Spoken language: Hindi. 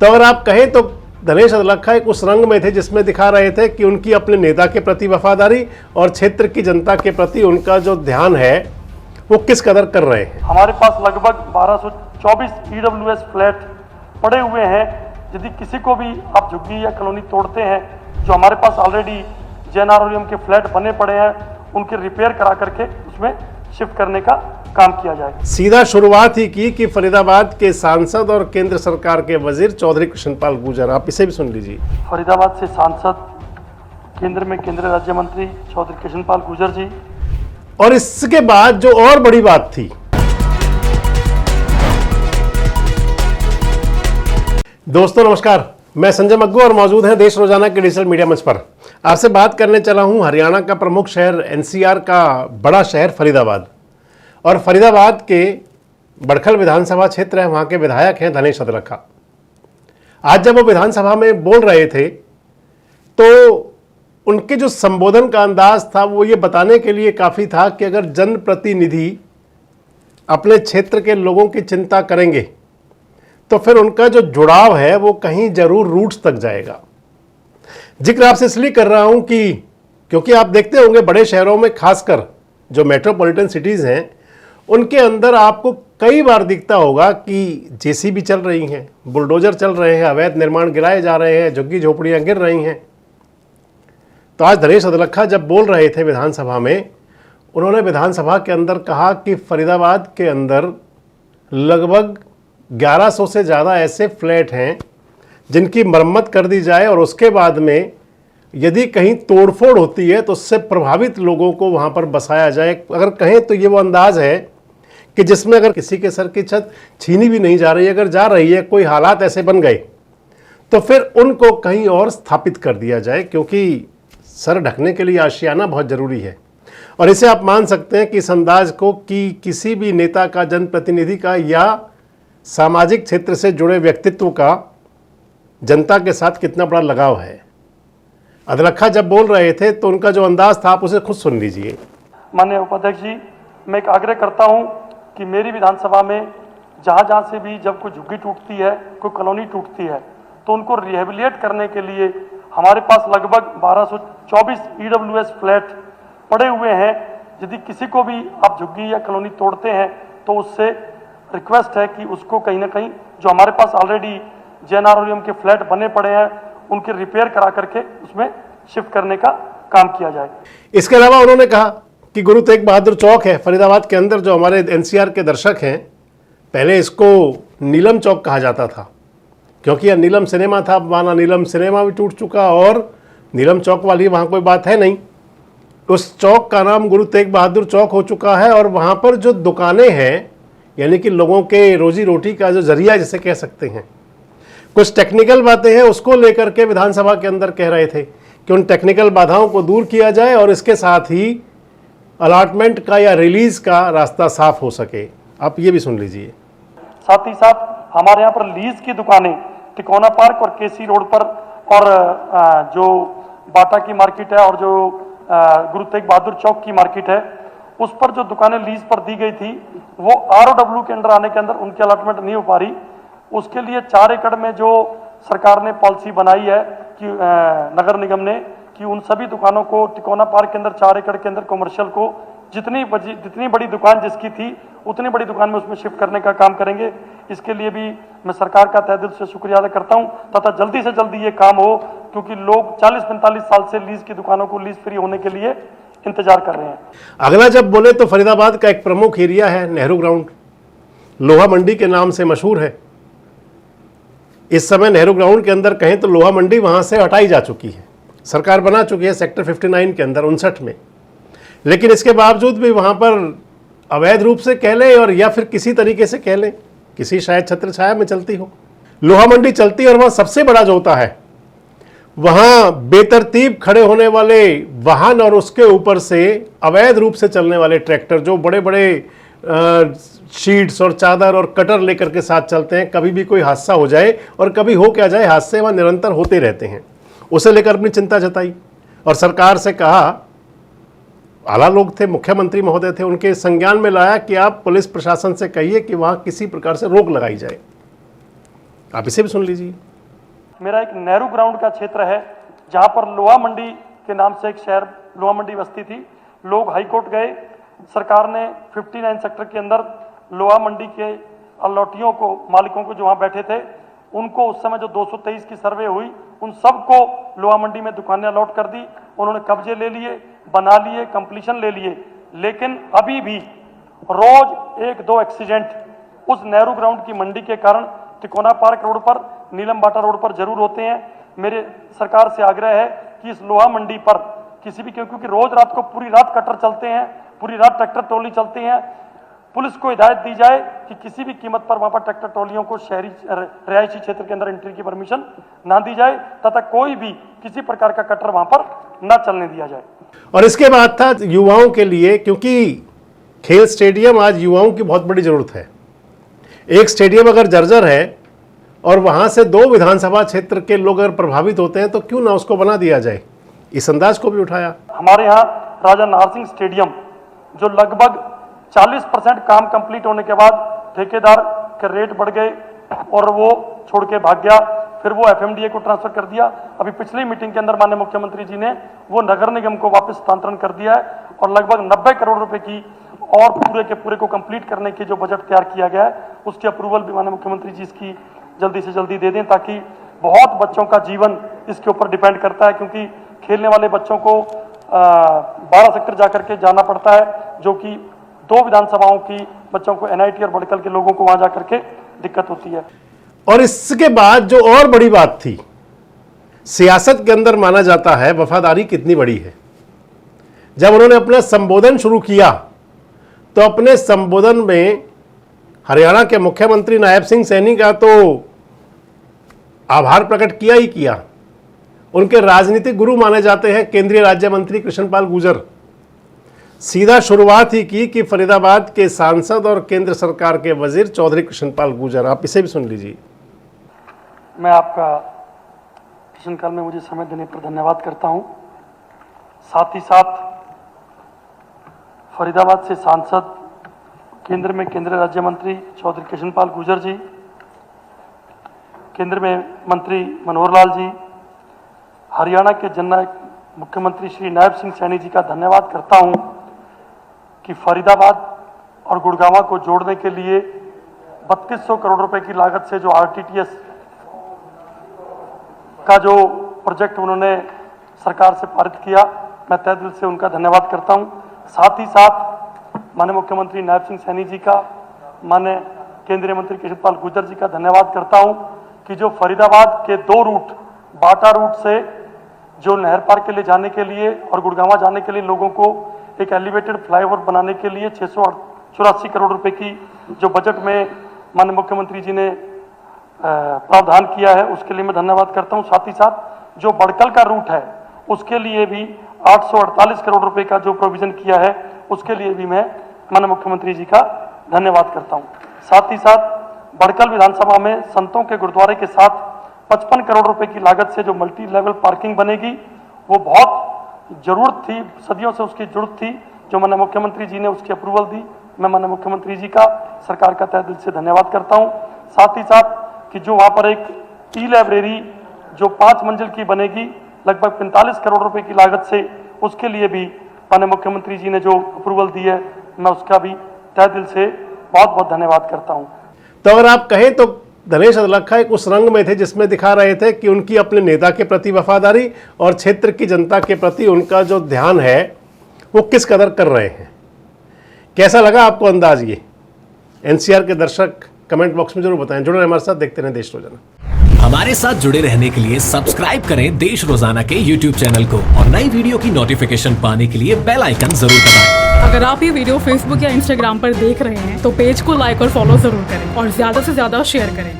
तो अगर आप कहें तो दिनेश अदलखा एक उस रंग में थे जिसमें दिखा रहे थे कि उनकी अपने नेता के प्रति वफादारी और क्षेत्र की जनता के प्रति उनका जो ध्यान है वो किस कदर कर रहे हैं। हमारे पास लगभग 1224 ईडब्ल्यूएस फ्लैट पड़े हुए हैं। यदि किसी को भी आप झुग्गी या कॉलोनी तोड़ते हैं, जो हमारे पास ऑलरेडी जेएनआरओएम के फ्लैट बने पड़े हैं, उनके रिपेयर करा करके उसमें शिफ्ट करने का काम किया जाए। सीधा शुरुआत ही की कि फरीदाबाद के सांसद और केंद्र सरकार के वजीर चौधरी कृष्णपाल गुर्जर, आप इसे भी सुन लीजिए। फरीदाबाद से सांसद, केंद्र में केंद्रीय राज्य मंत्री चौधरी कृष्णपाल गुर्जर जी। और इसके बाद जो और बड़ी बात थी, दोस्तों नमस्कार, मैं संजय मग्गू और मौजूद हैं देश रोजाना के डिजिटल मीडिया मंच पर। आपसे बात करने चला हूं हरियाणा का प्रमुख शहर एनसीआर का बड़ा शहर फरीदाबाद, और फरीदाबाद के बड़खल विधानसभा क्षेत्र है, वहां के विधायक हैं दिनेश अदलखा। आज जब वो विधानसभा में बोल रहे थे तो उनके जो संबोधन का अंदाज था वो ये बताने के लिए काफ़ी था कि अगर जनप्रतिनिधि अपने क्षेत्र के लोगों की चिंता करेंगे तो फिर उनका जो जुड़ाव है वो कहीं जरूर रूट्स तक जाएगा। जिक्र आपसे इसलिए कर रहा हूं कि क्योंकि आप देखते होंगे बड़े शहरों में, खासकर जो मेट्रोपॉलिटन सिटीज़ हैं, उनके अंदर आपको कई बार दिखता होगा कि जेसीबी चल रही हैं, बुलडोजर चल रहे हैं, अवैध निर्माण गिराए जा रहे हैं, झुग्गी झोपड़ियाँ गिर रही हैं। तो आज दिनेश अदलखा जब बोल रहे थे विधानसभा में, उन्होंने विधानसभा के अंदर कहा कि फरीदाबाद के अंदर लगभग 1100 से ज़्यादा ऐसे फ्लैट हैं जिनकी मरम्मत कर दी जाए और उसके बाद में यदि कहीं तोड़फोड़ होती है तो उससे प्रभावित लोगों को वहाँ पर बसाया जाए। अगर कहें तो ये वो अंदाज़ है कि जिसमें अगर किसी के सर की छत छीनी भी नहीं जा रही है, अगर जा रही है, कोई हालात ऐसे बन गए तो फिर उनको कहीं और स्थापित कर दिया जाए, क्योंकि सर ढकने के लिए आशियाना बहुत ज़रूरी है। और इसे आप मान सकते हैं कि इस अंदाज को कि किसी भी नेता का, जनप्रतिनिधि का या सामाजिक क्षेत्र से जुड़े व्यक्तित्व का जनता के साथ कितना बड़ा लगाव है। अदलखा जब बोल रहे थे तो उनका जो अंदाज था आप उसे खुद सुन लीजिए। माननीय उपाध्यक्ष जी, मैं एक आग्रह करता हूं कि मेरी विधानसभा में जहां से भी जब कोई झुग्गी टूटती है, कोई कॉलोनी टूटती है, तो उनको रिहेबिलिटेट करने के लिए हमारे पास लगभग 1224 ईडब्ल्यूएस फ्लैट पड़े हुए हैं। यदि किसी को भी आप झुग्गी या कॉलोनी तोड़ते हैं तो उससे रिक्वेस्ट है कि उसको कहीं ना कहीं, जो हमारे पास ऑलरेडी जेएनआरओएम के फ्लैट बने पड़े हैं, उनके रिपेयर करा करके उसमें शिफ्ट करने का काम किया जाए। इसके अलावा उन्होंने कहा कि गुरु तेग बहादुर चौक है फरीदाबाद के अंदर, जो हमारे एनसीआर के दर्शक हैं, पहले इसको नीलम चौक कहा जाता था क्योंकि यह नीलम सिनेमा था। माना नीलम सिनेमा भी टूट चुका और नीलम चौक वाली वहाँ कोई बात है नहीं। उस चौक का नाम गुरु तेग बहादुर चौक हो चुका है और वहाँ पर जो दुकानें हैं, यानी कि लोगों के रोजी रोटी का जो जरिया जिसे कह सकते हैं, कुछ टेक्निकल बातें हैं, उसको लेकर के विधानसभा के अंदर कह रहे थे कि उन टेक्निकल बाधाओं को दूर किया जाए और इसके साथ ही अलॉटमेंट का या रिलीज का रास्ता साफ हो सके। आप ये भी सुन लीजिए। साथ ही साथ हमारे यहाँ पर लीज की दुकानें तिकोना पार्क और केसी रोड पर, और जो बाटा की मार्केट है और जो गुरु तेग बहादुर चौक की मार्केट है, उस पर जो दुकानें लीज पर दी गई थी वो आरओडब्ल्यू के अंडर आने के अंदर उनकी अलॉटमेंट नहीं हो पा रही। उसके लिए 4 एकड़ में जो सरकार ने पॉलिसी बनाई है कि नगर निगम ने, कि उन सभी दुकानों को तिकोना पार्क के अंदर 4 एकड़ के अंदर कमर्शियल को जितनी बड़ी दुकान जिसकी थी उतनी बड़ी दुकान में उसमें शिफ्ट करने का काम करेंगे। इसके लिए भी मैं सरकार का तहे दिल से शुक्रिया अदा करता हूं तथा जल्दी से जल्दी ये काम हो, क्योंकि लोग 40-45 साल से लीज की दुकानों को लीज फ्री होने के लिए इंतजार कर रहे हैं। अगला जब बोले तो फरीदाबाद का एक प्रमुख एरिया है नेहरू ग्राउंड, लोहा मंडी के नाम से मशहूर है। इस समय नेहरू ग्राउंड के अंदर कहें तो लोहा मंडी वहां से हटाई जा चुकी है, सरकार बना चुकी है सेक्टर 59 के अंदर 59 में, लेकिन इसके बावजूद भी वहां पर अवैध रूप से कह लें और या फिर किसी तरीके से कह लें, किसी शायद छत्र छाया में चलती हो, लोहा मंडी चलती है। और वहां सबसे बड़ा जो होता है, वहां बेतरतीब खड़े होने वाले वाहन और उसके ऊपर से अवैध रूप से चलने वाले ट्रैक्टर, जो बड़े बड़े शीट्स और चादर और कटर लेकर के साथ चलते हैं। कभी भी कोई हादसा हो जाए और कभी हो क्या जाए, हादसे वहाँ निरंतर होते रहते हैं। उसे लेकर अपनी चिंता जताई और सरकार से कहा, आला लोग थे, मुख्यमंत्री महोदय थे, उनके संज्ञान में लाया कि आप पुलिस प्रशासन से कहिए कि वहाँ किसी प्रकार से रोक लगाई जाए। आप इसे भी सुन लीजिए। मेरा एक नेहरू ग्राउंड का क्षेत्र है जहां पर लोहा मंडी के नाम से एक शहर लोहा मंडी बस्ती थी। लोग हाई कोर्ट गए, सरकार ने 59 सेक्टर के अंदर लोहा मंडी के अलॉटियों को, मालिकों को जो वहां बैठे थे, उनको उस समय जो 223 की सर्वे हुई, उन सबको लोहा मंडी में दुकानें अलॉट कर दी। उन्होंने कब्जे ले लिए, बना लिए, कंप्लीशन ले लिए। लेकिन अभी भी रोज 1-2 एक्सीडेंट उस नेहरू ग्राउंड की मंडी के कारण तिकोना पार्क रोड पर, नीलम बाटा रोड पर जरूर होते हैं। मेरे सरकार से आग्रह है कि इस लोहा मंडी पर किसी भी, क्योंकि रोज रात को पूरी रात कटर चलते हैं, पूरी रात ट्रैक्टर ट्रॉली चलती हैं, पुलिस को हिदायत दी जाए कि किसी भी कीमत पर वहां पर ट्रैक्टर ट्रॉलियों को शहरी रिहायशी क्षेत्र के अंदर एंट्री की परमिशन ना दी जाए, तथा कोई भी किसी प्रकार का कटर वहां पर न चलने दिया जाए। और इसके बाद था युवाओं के लिए, क्योंकि खेल स्टेडियम आज युवाओं की बहुत बड़ी जरूरत है। एक स्टेडियम अगर जर्जर है और वहां से 2 विधानसभा क्षेत्र के लोग अगर प्रभावित होते हैं तो क्यों ना उसको बना दिया जाए, इस अंदाज को भी उठाया। हमारे यहाँ राजा नाहर सिंह स्टेडियम जो लगभग 40% काम कंप्लीट होने के बाद ठेकेदार के रेट बढ़ गए और वो छोड़ के भाग गया, फिर वो FMDA को ट्रांसफर कर दिया। अभी पिछली मीटिंग के अंदर माननीय मुख्यमंत्री जी ने वो नगर निगम को वापस हस्तांतरण कर दिया है और लगभग 90 करोड़ रुपए की और पूरे के पूरे को कंप्लीट करने की जो बजट तैयार किया गया है, उसकी अप्रूवल भी माननीय मुख्यमंत्री जी इसकी जल्दी से जल्दी दे दें, ताकि बहुत बच्चों का जीवन इसके ऊपर डिपेंड करता है। क्योंकि खेलने वाले बच्चों को 12 सेक्टर जाकर के जाना पड़ता है, जो कि 2 विधानसभाओं की बच्चों को NIT और बड़कल के लोगों को वहां जाकर के दिक्कत होती है। और इसके बाद जो और बड़ी बात थी, सियासत के अंदर माना जाता है वफादारी कितनी बड़ी है। जब उन्होंने अपना संबोधन शुरू किया तो अपने संबोधन में हरियाणा के मुख्यमंत्री नायब सिंह सैनी का तो आभार प्रकट किया ही किया। उनके राजनीतिक गुरु माने जाते हैं केंद्रीय राज्य मंत्री कृष्णपाल गुर्जर। सीधा शुरुआत ही की कि फरीदाबाद के सांसद और केंद्र सरकार के वजीर चौधरी कृष्णपाल गुर्जर, आप इसे भी सुन लीजिए। मैं आपका प्रश्नकाल में मुझे समय देने पर धन्यवाद करता हूं। साथ ही साथ फरीदाबाद से सांसद, केंद्र में केंद्रीय राज्य मंत्री चौधरी कृष्णपाल गुर्जर जी, केंद्र में मंत्री मनोहर लाल जी, हरियाणा के जननायक मुख्यमंत्री श्री नायब सिंह सैनी जी का धन्यवाद करता हूं कि फरीदाबाद और गुड़गांव को जोड़ने के लिए 3200 करोड़ रुपए की लागत से जो RTTS का जो प्रोजेक्ट उन्होंने सरकार से पारित किया, मैं तहे दिल से उनका धन्यवाद करता हूं। साथ ही साथ माननीय मुख्यमंत्री नायब सिंह सैनी जी का, माननीय केंद्रीय मंत्री कृष्णपाल गुर्जर जी का धन्यवाद करता हूं कि जो फरीदाबाद के 2 रूट, बाटा रूट से जो नहर पार के लिए जाने के लिए और गुड़गांव जाने के लिए लोगों को एक एलिवेटेड फ्लाईओवर बनाने के लिए 684 करोड़ रुपए की जो बजट में माननीय मुख्यमंत्री जी ने प्रावधान किया है, उसके लिए मैं धन्यवाद करता हूं। साथ ही साथ जो बड़कल का रूट है, उसके लिए भी 848 करोड़ रुपए का जो प्रोविजन किया है, उसके लिए भी मैं माननीय मुख्यमंत्री जी का धन्यवाद करता हूं। साथ ही साथ बड़कल विधानसभा में संतों के गुरुद्वारे के साथ 55 करोड़ रुपए की लागत से जो मल्टी लेवल पार्किंग बनेगी, वो बहुत जरूरत थी, सदियों से उसकी जरूरत थी, जो माननीय मुख्यमंत्री जी ने उसकी अप्रूवल दी। मैं माननीय मुख्यमंत्री जी का, सरकार का तहे दिल से धन्यवाद करता हूं। साथ ही साथ कि जो वहां पर एक ई-लाइब्रेरी जो 5 मंजिल की बनेगी, लगभग 45 करोड़ रुपए की लागत से, उसके लिए भी माननीय मुख्यमंत्री जी ने जो अप्रूवल दी है, मैं उसका भी तहे दिल से बहुत बहुत धन्यवाद करता हूं। तो अगर आप कहें तो धनेश अदलखा एक उस रंग में थे जिसमें दिखा रहे थे कि उनकी अपने नेता के प्रति वफादारी और क्षेत्र की जनता के प्रति उनका जो ध्यान है वो किस कदर कर रहे हैं। कैसा लगा आपको अंदाज ये? NCR के दर्शक कमेंट बॉक्स में जरूर बताएं। जुड़े हमारे साथ, देखते रहें देश रोजाना। हमारे साथ जुड़े रहने के लिए सब्सक्राइब करें देश रोजाना के YouTube चैनल को और नई वीडियो की नोटिफिकेशन पाने के लिए बेल आइकन जरूर दबाएं। अगर आप ये वीडियो Facebook या Instagram पर देख रहे हैं तो पेज को लाइक और फॉलो जरूर करें और ज्यादा से ज्यादा शेयर करें।